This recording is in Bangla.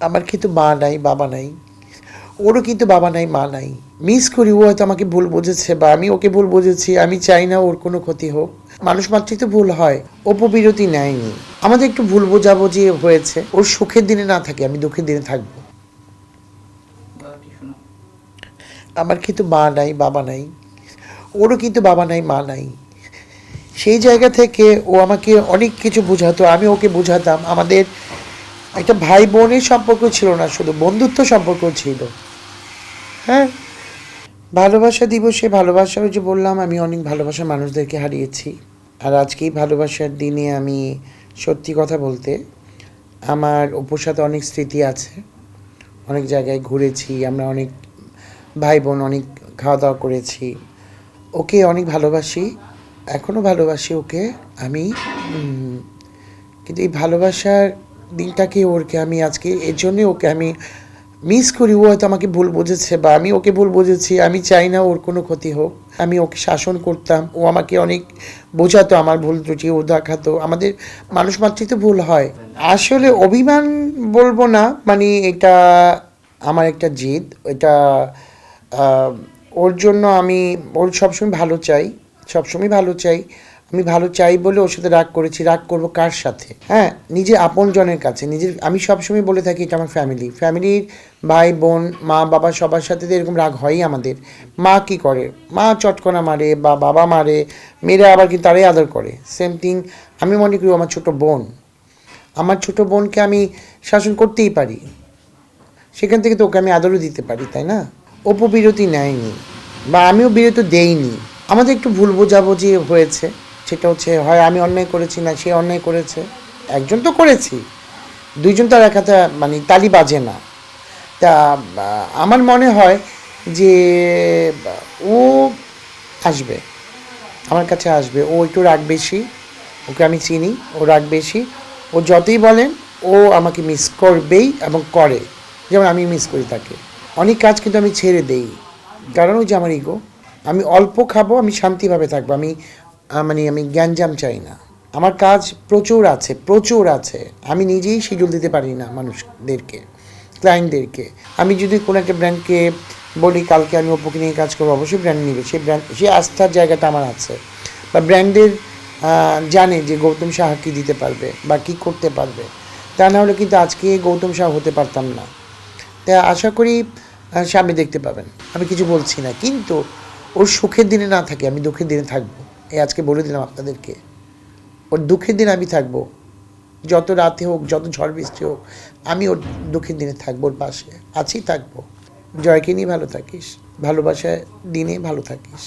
আমার কিন্তু মা নাই, বাবা নাই। ওরও কিন্তু বাবা নাই, মা নাই। মিস করি, ও হয়তো আমাকে ভুল বুঝেছে বা আমি ওকে ভুল বুঝেছি। আমি চাই না ওর কোনো ক্ষতি হোক। মানুষ মাত্রই তো ভুল হয়। অপবিরতি নেয়নি। আমাদের একটু ভুল বোঝাবুঝি হয়েছে। ওর সুখের দিনে না থাকে, আমি দুঃখের দিনে থাকবো। আমার কিন্তু মা নাই, বাবা নাই। ওরও কিন্তু বাবা নাই, মা নাই। সেই জায়গা থেকে ও আমাকে অনেক কিছু বোঝাতো, আমি ওকে বোঝাতাম। আমাদের একটা ভাই বোনের সম্পর্ক ছিল না, শুধু বন্ধুত্ব সম্পর্ক ছিল। হ্যাঁ, ভালোবাসা দিবসে ভালোবাসা, ওই যে বললাম আমি অনেক ভালোবাসার মানুষদেরকে হারিয়েছি। আর আজকে এই ভালোবাসার দিনে আমি সত্যি কথা বলতে আমার অপুর সাথে অনেক স্মৃতি আছে। অনেক জায়গায় ঘুরেছি আমরা, অনেক ভাই বোন অনেক খাওয়া দাওয়া করেছি। ওকে অনেক ভালোবাসি, এখনও ভালোবাসি ওকে আমি। কিন্তু এই ভালোবাসার দিনটাকে ওরকে আমি আজকে এর জন্যে ওকে আমি মিস করি। ও হয়তো আমাকে ভুল বুঝেছে বা আমি ওকে ভুল বুঝেছি। আমি চাই না ওর কোনো ক্ষতি হোক। আমি ওকে শাসন করতাম, ও আমাকে অনেক বোঝাতো, আমার ভুল ত্রুটি ও দেখাতো। আমাদের মানুষ মাত্রই তো ভুল হয়। আসলে অভিমান বলবো না, মানে এটা আমার একটা জিদ। এটা আহ, ওর জন্য আমি ওর সবসময় ভালো চাই, সবসময় ভালো চাই। আমি ভালো চাই বলে ওর সাথে রাগ করেছি। রাগ করবো কার সাথে? হ্যাঁ, নিজে আপনজনের কাছে। নিজের, আমি সবসময় বলে থাকি এটা আমার ফ্যামিলি। ফ্যামিলির ভাই বোন মা বাবা সবার সাথে তো এরকম রাগ হয়ই আমাদের। মা কী করে? মা চটকনা মারে বা বাবা মারে, মেয়েরা আবার কি তারাই আদর করে। সেম থিং আমি মনে করি আমার ছোটো বোন, আমার ছোটো বোনকে আমি শাসন করতেই পারি। সেখান থেকে তো ওকে আমি আদরও দিতে পারি, তাই না? অপবিরতি নেয়নি বা আমিও বিরত দেইনি। আমাদের একটু ভুল বোঝাবুঝি হয়েছে। সেটা হচ্ছে হয় আমি অন্যায় করেছি, না সে অন্যায় করেছে। একজন তো করেছি, দুইজন তার এক হাতে মানে তালি বাজে না। তা আমার মনে হয় যে ও আসবে, আমার কাছে আসবে। ও একটু রাগ বেশি, ওকে আমি চিনি, ও রাগ বেশি। ও যতই বলেন ও আমাকে মিস করবেই এবং করে, যেমন আমি মিস করি তাকে। অনেক কাজ কিন্তু আমি ছেড়ে দেই, কারণ ওই যে আমার ইগো। আমি অল্প খাবো, আমি শান্তিভাবে থাকবো। আমি মানে আমি গ্যাঞ্জাম চাই না। আমার কাজ প্রচুর আছে, প্রচুর আছে। আমি নিজেই শিডিউল দিতে পারি না মানুষদেরকে, ক্লায়েন্টদেরকে। আমি যদি কোনো একটা ব্র্যান্ডকে বলি কালকে আমি অপুকে নিয়ে কাজ করবো, অবশ্যই ব্র্যান্ড নিবে। সেই ব্র্যান্ড, সেই আস্থার জায়গাটা আমার আছে। বা ব্র্যান্ডের জানে যে গৌতম সাহা কী দিতে পারবে বা কী করতে পারবে। তা না হলে কিন্তু আজকে গৌতম সাহা হতে পারতাম না। তা আশা করি সামনে দেখতে পাবেন। আমি কিছু বলছি না, কিন্তু ওর সুখের দিনে না থাকে, আমি দুঃখের দিনে থাকবো। এই আজকে বলে দিলাম আপনাদেরকে, ওর দুঃখের দিনে আমি থাকবো। যত রাতে হোক, যত ঝড় বৃষ্টি হোক, আমি ওর দুঃখের দিনে থাকবো, ওর পাশে আছি, থাকবো। জয়কে নিয়ে ভালো থাকিস, ভালোবাসায় দিনে ভালো থাকিস।